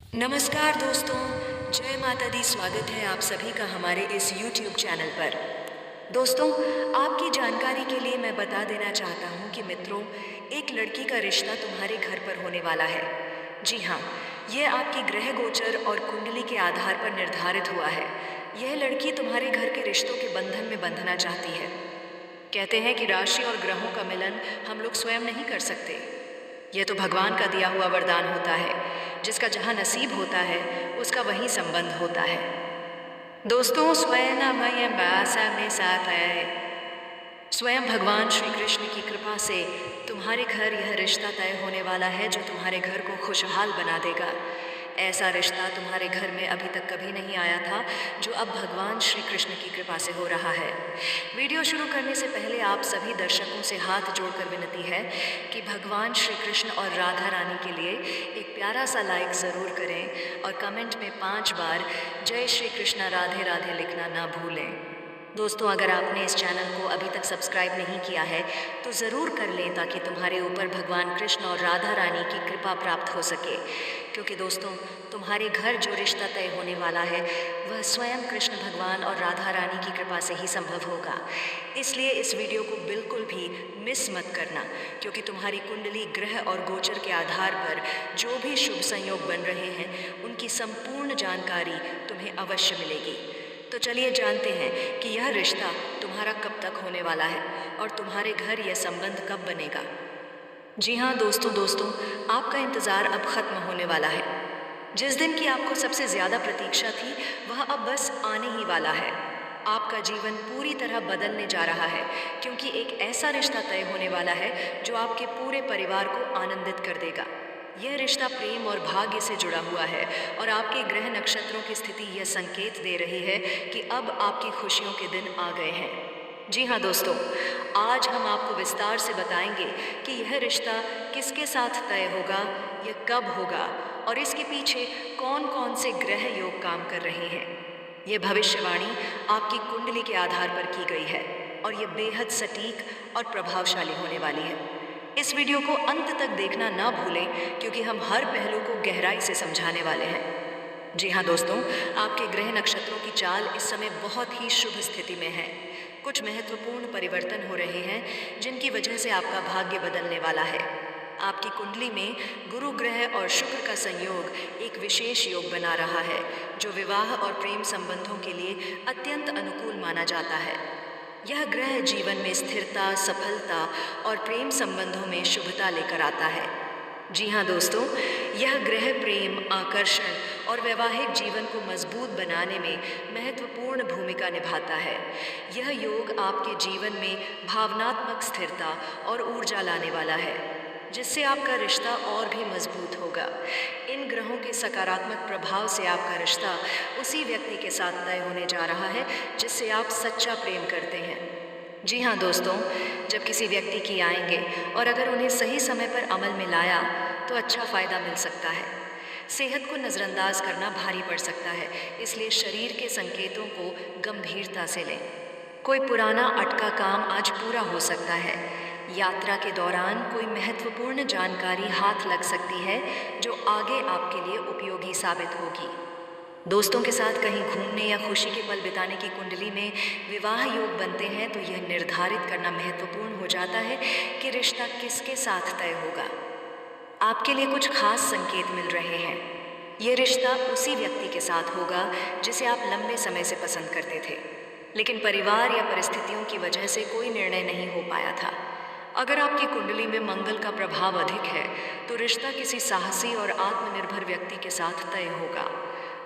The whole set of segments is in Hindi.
नमस्कार दोस्तों, जय माता दी। स्वागत है आप सभी का हमारे इस YouTube चैनल पर। दोस्तों, आपकी जानकारी के लिए मैं बता देना चाहता हूँ कि मित्रों, एक लड़की का रिश्ता तुम्हारे घर पर होने वाला है। जी हाँ, यह आपकी ग्रह गोचर और कुंडली के आधार पर निर्धारित हुआ है। यह लड़की तुम्हारे घर के रिश्तों के बंधन में बंधना चाहती है। कहते हैं कि राशि और ग्रहों का मिलन हम लोग स्वयं नहीं कर सकते। यह तो भगवान का दिया हुआ वरदान होता है। जिसका जहाँ नसीब होता है उसका वहीं संबंध होता है। दोस्तों, स्वयं भगवान श्री कृष्ण की कृपा से तुम्हारे घर यह रिश्ता तय होने वाला है जो तुम्हारे घर को खुशहाल बना देगा। ऐसा रिश्ता तुम्हारे घर में अभी तक कभी नहीं आया था, जो अब भगवान श्री कृष्ण की कृपा से हो रहा है। वीडियो शुरू करने से पहले आप सभी दर्शकों से हाथ जोड़कर विनती है कि भगवान श्री कृष्ण और राधा रानी के लिए एक प्यारा सा लाइक ज़रूर करें और कमेंट में 5 बार जय श्री कृष्ण राधे राधे लिखना ना भूलें। दोस्तों, अगर आपने इस चैनल को अभी तक सब्सक्राइब नहीं किया है तो ज़रूर कर लें, ताकि तुम्हारे ऊपर भगवान कृष्ण और राधा रानी की कृपा प्राप्त हो सके। क्योंकि दोस्तों, तुम्हारे घर जो रिश्ता तय होने वाला है वह स्वयं कृष्ण भगवान और राधा रानी की कृपा से ही संभव होगा। इसलिए इस वीडियो को बिल्कुल भी मिस मत करना, क्योंकि तुम्हारी कुंडली, ग्रह और गोचर के आधार पर जो भी शुभ संयोग बन रहे हैं उनकी संपूर्ण जानकारी तुम्हें अवश्य मिलेगी। तो चलिए जानते हैं कि यह रिश्ता तुम्हारा कब तक होने वाला है और तुम्हारे घर यह संबंध कब बनेगा। जी हाँ दोस्तों, आपका इंतज़ार अब ख़त्म होने वाला है। जिस दिन की आपको सबसे ज़्यादा प्रतीक्षा थी वह अब बस आने ही वाला है। आपका जीवन पूरी तरह बदलने जा रहा है, क्योंकि एक ऐसा रिश्ता तय होने वाला है जो आपके पूरे परिवार को आनंदित कर देगा। यह रिश्ता प्रेम और भाग्य से जुड़ा हुआ है और आपके ग्रह नक्षत्रों की स्थिति यह संकेत दे रही है कि अब आपकी खुशियों के दिन आ गए हैं। जी हाँ दोस्तों, आज हम आपको विस्तार से बताएंगे कि यह रिश्ता किसके साथ तय होगा, यह कब होगा और इसके पीछे कौन कौन से ग्रह योग काम कर रहे हैं। यह भविष्यवाणी आपकी कुंडली के आधार पर की गई है और यह बेहद सटीक और प्रभावशाली होने वाली है। इस वीडियो को अंत तक देखना ना भूलें, क्योंकि हम हर पहलू को गहराई से समझाने वाले हैं। जी हाँ दोस्तों, आपके ग्रह नक्षत्रों की चाल इस समय बहुत ही शुभ स्थिति में है। कुछ महत्वपूर्ण परिवर्तन हो रहे हैं जिनकी वजह से आपका भाग्य बदलने वाला है। आपकी कुंडली में गुरु ग्रह और शुक्र का संयोग एक विशेष योग बना रहा है, जो विवाह और प्रेम संबंधों के लिए अत्यंत अनुकूल माना जाता है। यह ग्रह जीवन में स्थिरता, सफलता और प्रेम संबंधों में शुभता लेकर आता है। जी हाँ दोस्तों, यह ग्रह प्रेम, आकर्षण और वैवाहिक जीवन को मजबूत बनाने में महत्वपूर्ण भूमिका निभाता है। यह योग आपके जीवन में भावनात्मक स्थिरता और ऊर्जा लाने वाला है, जिससे आपका रिश्ता और भी मजबूत होगा। इन ग्रहों के सकारात्मक प्रभाव से आपका रिश्ता उसी व्यक्ति के साथ तय होने जा रहा है जिससे आप सच्चा प्रेम करते हैं। जी हाँ दोस्तों, जब किसी व्यक्ति की आएंगे और अगर उन्हें सही समय पर अमल में लाया तो अच्छा फ़ायदा मिल सकता है। सेहत को नज़रअंदाज करना भारी पड़ सकता है, इसलिए शरीर के संकेतों को गंभीरता से लें। कोई पुराना अटका काम आज पूरा हो सकता है। यात्रा के दौरान कोई महत्वपूर्ण जानकारी हाथ लग सकती है जो आगे आपके लिए उपयोगी साबित होगी। दोस्तों के साथ कहीं घूमने या खुशी के पल बिताने की कुंडली में विवाह योग बनते हैं तो यह निर्धारित करना महत्वपूर्ण हो जाता है कि रिश्ता किसके साथ तय होगा। आपके लिए कुछ खास संकेत मिल रहे हैं। ये रिश्ता उसी व्यक्ति के साथ होगा जिसे आप लंबे समय से पसंद करते थे, लेकिन परिवार या परिस्थितियों की वजह से कोई निर्णय नहीं हो पाया था। अगर आपकी कुंडली में मंगल का प्रभाव अधिक है तो रिश्ता किसी साहसी और आत्मनिर्भर व्यक्ति के साथ तय होगा।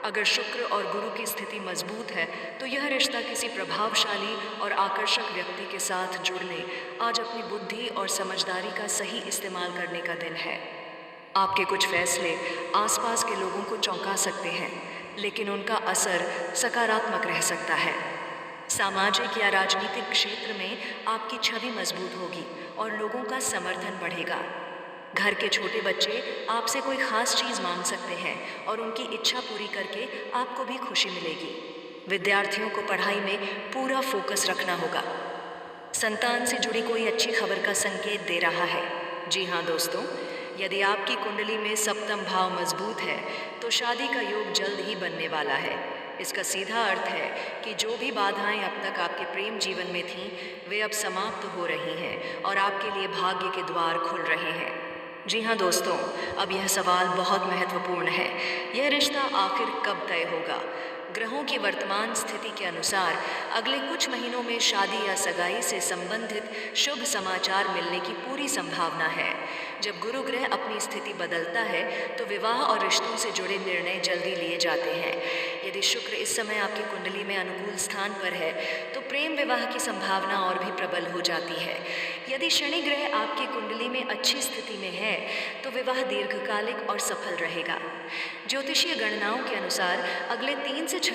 अगर शुक्र और गुरु की स्थिति मजबूत है तो यह रिश्ता किसी प्रभावशाली और आकर्षक व्यक्ति के साथ जुड़ने, आज अपनी बुद्धि और समझदारी का सही इस्तेमाल करने का दिन है। आपके कुछ फैसले आसपास के लोगों को चौंका सकते हैं, लेकिन उनका असर सकारात्मक रह सकता है। सामाजिक या राजनीतिक क्षेत्र में आपकी छवि मजबूत होगी और लोगों का समर्थन बढ़ेगा। घर के छोटे बच्चे आपसे कोई खास चीज़ मांग सकते हैं और उनकी इच्छा पूरी करके आपको भी खुशी मिलेगी। विद्यार्थियों को पढ़ाई में पूरा फोकस रखना होगा। संतान से जुड़ी कोई अच्छी खबर का संकेत दे रहा है। जी हाँ दोस्तों, यदि आपकी कुंडली में सप्तम भाव मजबूत है तो शादी का योग जल्द ही बनने वाला है। इसका सीधा अर्थ है कि जो भी बाधाएं अब तक आपके प्रेम जीवन में थीं, वे अब समाप्त हो रही हैं और आपके लिए भाग्य के द्वार खुल रहे हैं। जी हाँ दोस्तों, अब यह सवाल बहुत महत्वपूर्ण है। यह रिश्ता आखिर कब तय होगा? ग्रहों की वर्तमान स्थिति के अनुसार अगले कुछ महीनों में शादी या सगाई से संबंधित शुभ समाचार मिलने की पूरी संभावना है। जब गुरु ग्रह अपनी स्थिति बदलता है तो विवाह और रिश्तों से जुड़े निर्णय जल्दी लिए जाते हैं। यदि शुक्र इस समय आपकी कुंडली में अनुकूल स्थान पर है तो प्रेम विवाह की संभावना और भी प्रबल हो जाती है। यदि शनि ग्रह आपकी कुंडली में अच्छी स्थिति में है तो विवाह दीर्घकालिक और सफल रहेगा। ज्योतिषीय गणनाओं के अनुसार अगले 3 से 6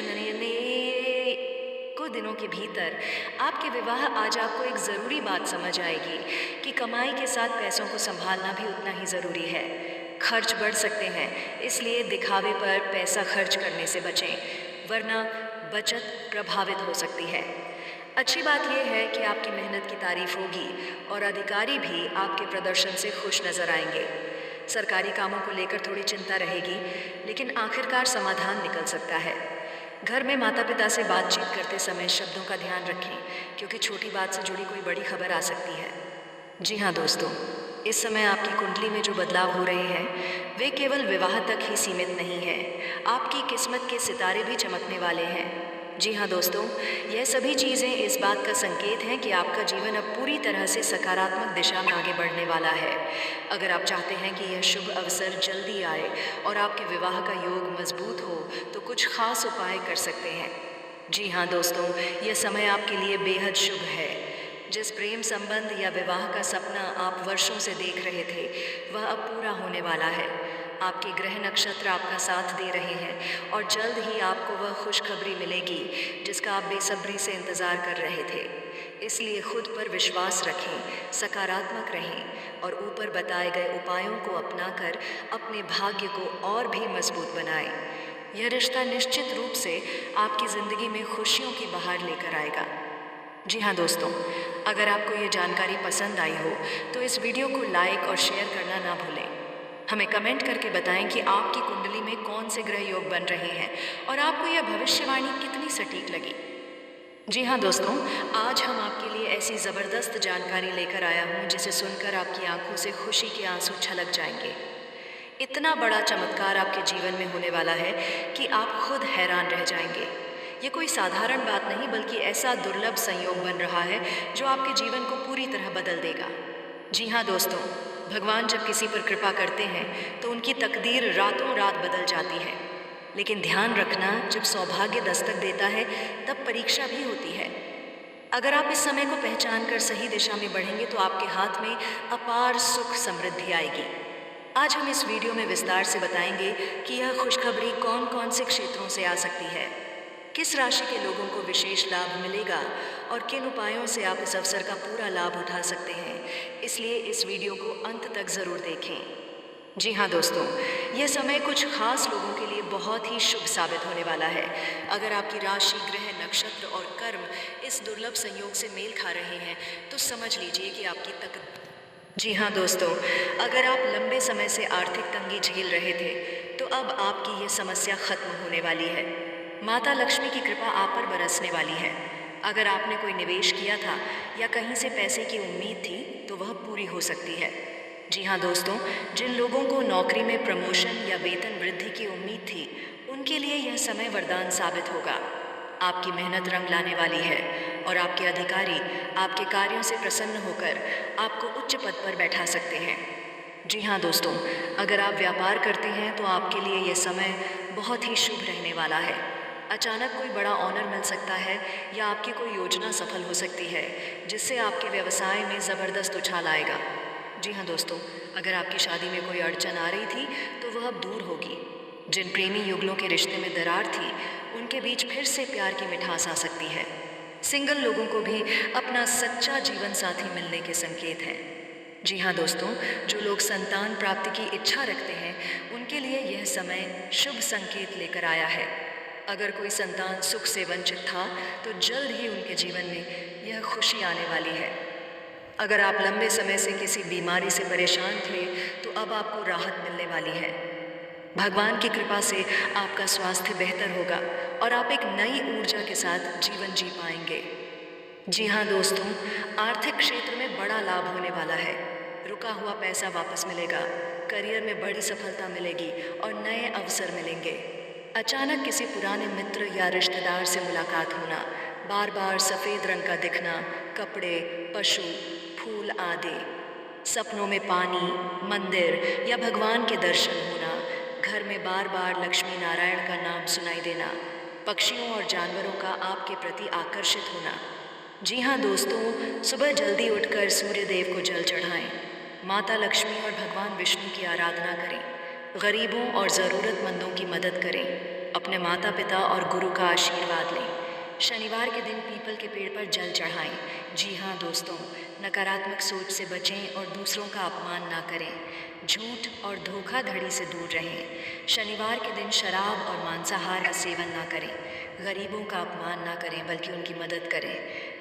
दिनों के भीतर आपके विवाह आज आपको एक ज़रूरी बात समझ आएगी कि कमाई के साथ पैसों को संभालना भी उतना ही ज़रूरी है। खर्च बढ़ सकते हैं, इसलिए दिखावे पर पैसा खर्च करने से बचें, वरना बचत प्रभावित हो सकती है। अच्छी बात यह है कि आपकी मेहनत की तारीफ होगी और अधिकारी भी आपके प्रदर्शन से खुश नजर आएंगे। सरकारी कामों को लेकर थोड़ी चिंता रहेगी, लेकिन आखिरकार समाधान निकल सकता है। घर में माता पिता से बातचीत करते समय शब्दों का ध्यान रखें, क्योंकि छोटी बात से जुड़ी कोई बड़ी खबर आ सकती है। जी हाँ दोस्तों, इस समय आपकी कुंडली में जो बदलाव हो रहे हैं वे केवल विवाह तक ही सीमित नहीं है। आपकी किस्मत के सितारे भी चमकने वाले हैं। जी हाँ दोस्तों, यह सभी चीज़ें इस बात का संकेत हैं कि आपका जीवन अब पूरी तरह से सकारात्मक दिशा में आगे बढ़ने वाला है। अगर आप चाहते हैं कि यह शुभ अवसर जल्दी आए और आपके विवाह का योग मजबूत हो तो कुछ खास उपाय कर सकते हैं। जी हाँ दोस्तों, यह समय आपके लिए बेहद शुभ है। जिस प्रेम संबंध या विवाह का सपना आप वर्षों से देख रहे थे वह अब पूरा होने वाला है। आपके ग्रह नक्षत्र आपका साथ दे रहे हैं और जल्द ही आपको वह खुशखबरी मिलेगी जिसका आप बेसब्री से इंतज़ार कर रहे थे। इसलिए खुद पर विश्वास रखें, सकारात्मक रहें और ऊपर बताए गए उपायों को अपनाकर अपने भाग्य को और भी मजबूत बनाएं। यह रिश्ता निश्चित रूप से आपकी ज़िंदगी में खुशियों की बहार लेकर आएगा। जी हाँ दोस्तों, अगर आपको ये जानकारी पसंद आई हो तो इस वीडियो को लाइक और शेयर करना ना भूलें। हमें कमेंट करके बताएं कि आपकी कुंडली में कौन से ग्रह योग बन रहे हैं और आपको यह भविष्यवाणी कितनी सटीक लगी। जी हाँ दोस्तों, आज हम आपके लिए ऐसी ज़बरदस्त जानकारी लेकर आया हूँ जिसे सुनकर आपकी आंखों से खुशी के आंसू छलक जाएंगे। इतना बड़ा चमत्कार आपके जीवन में होने वाला है कि आप खुद हैरान रह जाएंगे। ये कोई साधारण बात नहीं बल्कि ऐसा दुर्लभ संयोग बन रहा है जो आपके जीवन को पूरी तरह बदल देगा। जी हाँ दोस्तों, भगवान जब किसी पर कृपा करते हैं तो उनकी तकदीर रातों रात बदल जाती है। लेकिन ध्यान रखना, जब सौभाग्य दस्तक देता है तब परीक्षा भी होती है। अगर आप इस समय को पहचान कर सही दिशा में बढ़ेंगे तो आपके हाथ में अपार सुख समृद्धि आएगी। आज हम इस वीडियो में विस्तार से बताएंगे कि यह खुशखबरी कौन कौन से क्षेत्रों से आ सकती है, किस राशि के लोगों को विशेष लाभ मिलेगा और किन उपायों से आप इस अवसर का पूरा लाभ उठा सकते हैं। इसलिए इस वीडियो को अंत तक ज़रूर देखें। जी हाँ दोस्तों, यह समय कुछ खास लोगों के लिए बहुत ही शुभ साबित होने वाला है। अगर आपकी राशि, ग्रह, नक्षत्र और कर्म इस दुर्लभ संयोग से मेल खा रहे हैं तो समझ लीजिए कि आपकी जी हाँ दोस्तों, अगर आप लंबे समय से आर्थिक तंगी झेल रहे थे तो अब आपकी ये समस्या खत्म होने वाली है। माता लक्ष्मी की कृपा आप पर बरसने वाली है। अगर आपने कोई निवेश किया था या कहीं से पैसे की उम्मीद थी तो वह पूरी हो सकती है। जी हाँ दोस्तों, जिन लोगों को नौकरी में प्रमोशन या वेतन वृद्धि की उम्मीद थी उनके लिए यह समय वरदान साबित होगा। आपकी मेहनत रंग लाने वाली है और आपके अधिकारी आपके कार्यों से प्रसन्न होकर आपको उच्च पद पर बैठा सकते हैं। जी हाँ दोस्तों, अगर आप व्यापार करते हैं तो आपके लिए यह समय बहुत ही शुभ रहने वाला है। अचानक कोई बड़ा ऑनर मिल सकता है या आपकी कोई योजना सफल हो सकती है जिससे आपके व्यवसाय में ज़बरदस्त उछाल आएगा। जी हाँ दोस्तों, अगर आपकी शादी में कोई अड़चन आ रही थी तो वह अब दूर होगी। जिन प्रेमी युगलों के रिश्ते में दरार थी उनके बीच फिर से प्यार की मिठास आ सकती है। सिंगल लोगों को भी अपना सच्चा जीवन साथी मिलने के संकेत हैं। जी हाँ दोस्तों, जो लोग संतान प्राप्ति की इच्छा रखते हैं उनके लिए यह समय शुभ संकेत लेकर आया है। अगर कोई संतान सुख से वंचित था तो जल्द ही उनके जीवन में यह खुशी आने वाली है। अगर आप लंबे समय से किसी बीमारी से परेशान थे तो अब आपको राहत मिलने वाली है। भगवान की कृपा से आपका स्वास्थ्य बेहतर होगा और आप एक नई ऊर्जा के साथ जीवन जी पाएंगे। जी हाँ दोस्तों, आर्थिक क्षेत्र में बड़ा लाभ होने वाला है। रुका हुआ पैसा वापस मिलेगा, करियर में बड़ी सफलता मिलेगी और नए अवसर मिलेंगे। अचानक किसी पुराने मित्र या रिश्तेदार से मुलाकात होना, बार बार सफ़ेद रंग का दिखना, कपड़े, पशु, फूल आदि, सपनों में पानी, मंदिर या भगवान के दर्शन होना, घर में बार बार लक्ष्मी नारायण का नाम सुनाई देना, पक्षियों और जानवरों का आपके प्रति आकर्षित होना। जी हाँ दोस्तों, सुबह जल्दी उठकर सूर्य देव को जल चढ़ाएं, माता लक्ष्मी और भगवान विष्णु की आराधना करें, गरीबों और ज़रूरतमंदों की मदद करें, अपने माता पिता और गुरु का आशीर्वाद लें। शनिवार के दिन पीपल के पेड़ पर जल चढ़ाएं। जी हाँ दोस्तों, नकारात्मक सोच से बचें और दूसरों का अपमान ना करें। झूठ और धोखाधड़ी से दूर रहें। शनिवार के दिन शराब और मांसाहार का सेवन ना करें। गरीबों का अपमान ना करें बल्कि उनकी मदद करें।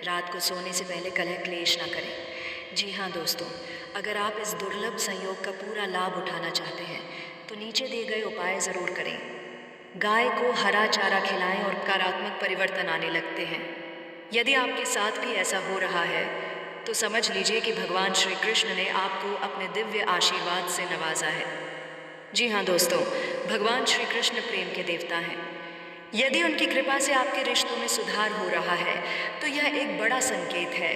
रात को सोने से पहले कलह क्लेश ना करें। जी हाँ दोस्तों, अगर आप इस दुर्लभ संयोग का पूरा लाभ उठाना चाहते हैं तो नीचे दिए गए उपाय ज़रूर करें। गाय को हरा चारा खिलाएं और सकारात्मक परिवर्तन आने लगते हैं। यदि आपके साथ भी ऐसा हो रहा है तो समझ लीजिए कि भगवान श्री कृष्ण ने आपको अपने दिव्य आशीर्वाद से नवाजा है। जी हाँ दोस्तों, भगवान श्री कृष्ण प्रेम के देवता हैं। यदि उनकी कृपा से आपके रिश्तों में सुधार हो रहा है तो यह एक बड़ा संकेत है।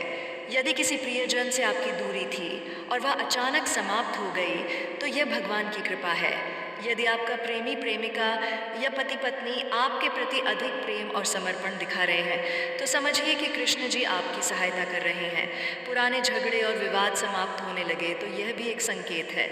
यदि किसी प्रियजन से आपकी दूरी थी और वह अचानक समाप्त हो गई तो यह भगवान की कृपा है। यदि आपका प्रेमी प्रेमिका या पति पत्नी आपके प्रति अधिक प्रेम और समर्पण दिखा रहे हैं तो समझिए कि कृष्ण जी आपकी सहायता कर रहे हैं। पुराने झगड़े और विवाद समाप्त होने लगे तो यह भी एक संकेत है।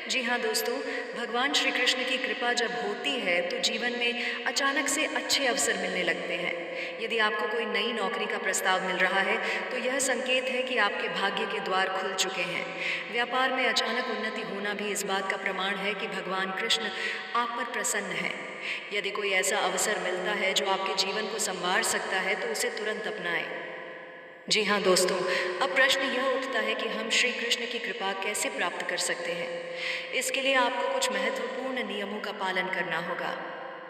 जी हाँ दोस्तों, भगवान श्री कृष्ण की कृपा जब होती है तो जीवन में अचानक से अच्छे अवसर मिलने लगते हैं। यदि आपको कोई नई नौकरी का प्रस्ताव मिल रहा है तो यह संकेत है कि आपके भाग्य के द्वार खुल चुके हैं। व्यापार में अचानक उन्नति होना भी इस बात का प्रमाण है कि भगवान कृष्ण आप पर प्रसन्न है। यदि कोई ऐसा अवसर मिलता है जो आपके जीवन को संवार सकता है तो उसे तुरंत अपनाएं। जी हाँ दोस्तों, अब प्रश्न यह उठता है कि हम श्री कृष्ण की कृपा कैसे प्राप्त कर सकते हैं। इसके लिए आपको कुछ महत्वपूर्ण नियमों का पालन करना होगा।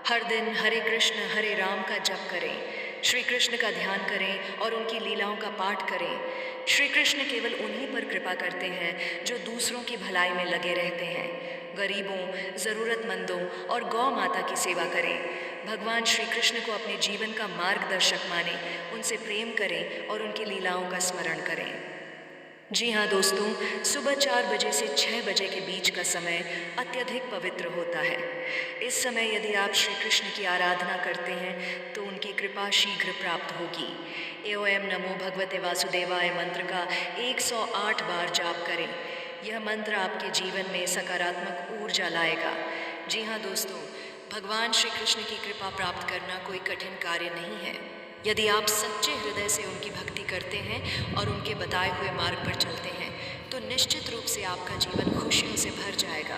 हर दिन हरे कृष्ण हरे राम का जप करें, श्री कृष्ण का ध्यान करें और उनकी लीलाओं का पाठ करें। श्री कृष्ण केवल उन्हीं पर कृपा करते हैं जो दूसरों की भलाई में लगे रहते हैं। गरीबों, ज़रूरतमंदों और गौ माता की सेवा करें। भगवान श्री कृष्ण को अपने जीवन का मार्गदर्शक मानें, उनसे प्रेम करें और उनकी लीलाओं का स्मरण करें। जी हाँ दोस्तों, सुबह 4 बजे से 6 बजे के बीच का समय अत्यधिक पवित्र होता है। इस समय यदि आप श्री कृष्ण की आराधना करते हैं तो उनकी कृपा शीघ्र प्राप्त होगी। एओम नमो भगवते वासुदेवाय मंत्र का 108 बार जाप करें। यह मंत्र आपके जीवन में सकारात्मक ऊर्जा लाएगा। जी हाँ दोस्तों, भगवान श्री कृष्ण की कृपा प्राप्त करना कोई कठिन कार्य नहीं है। यदि आप सच्चे हृदय से उनकी भक्ति करते हैं और उनके बताए हुए मार्ग पर चलते हैं तो निश्चित रूप से आपका जीवन खुशियों से भर जाएगा।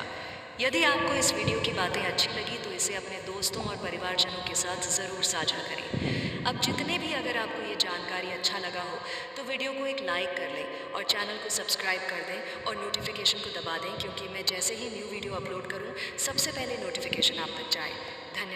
यदि आपको इस वीडियो की बातें अच्छी लगी तो इसे अपने दोस्तों और परिवारजनों के साथ ज़रूर साझा करें। अब जितने भी अगर आपको ये जानकारी अच्छा लगा हो तो वीडियो को एक लाइक कर लें और चैनल को सब्सक्राइब कर दें और नोटिफिकेशन को दबा दें, क्योंकि मैं जैसे ही न्यू वीडियो अपलोड करूँ सबसे पहले नोटिफिकेशन आप तक जाए। धन्यवाद।